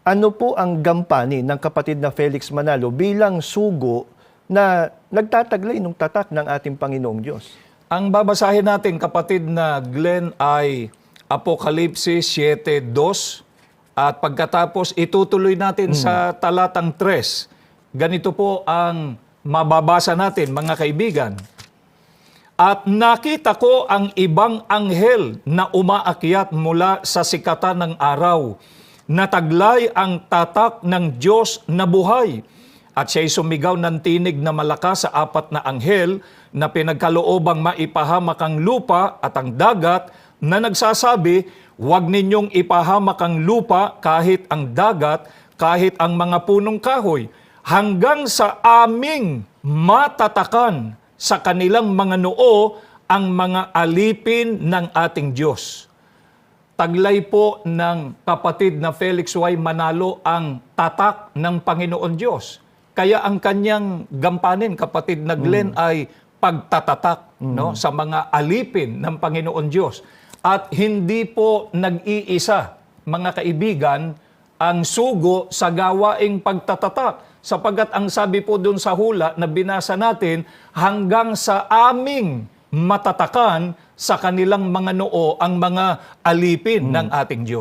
ano po ang gampanin ng kapatid na Felix Manalo bilang sugo na nagtataglay ng tatak ng ating Panginoong Diyos? Ang babasahin natin, kapatid na Glenn, ay Apokalipsis 7:2 at pagkatapos itutuloy natin sa talatang 3. Ganito po ang mababasa natin, mga kaibigan. At nakita ko ang ibang anghel na umaakyat mula sa sikatan ng araw, na taglay ang tatak ng Diyos na buhay. At siya'y sumigaw ng tinig na malakas sa 4 na anghel na pinagkaloobang maipahamak ang lupa at ang dagat, na nagsasabi, huwag ninyong ipahamak ang lupa, kahit ang dagat, kahit ang mga punong kahoy, hanggang sa aming matatakan sa kanilang mga noo ang mga alipin ng ating Diyos. Taglay po ng kapatid na Felix Y. Manalo ang tatak ng Panginoon Diyos. Kaya ang kanyang gampanin, kapatid na Glenn, ay pagtatatak no, sa mga alipin ng Panginoon Diyos. At hindi po nag-iisa, mga kaibigan, ang sugo sa gawaing pagtatatak. Sapagat ang sabi po doon sa hula na binasa natin, hanggang sa aming matatakan sa kanilang mga noo ang mga alipin ng ating Diyos.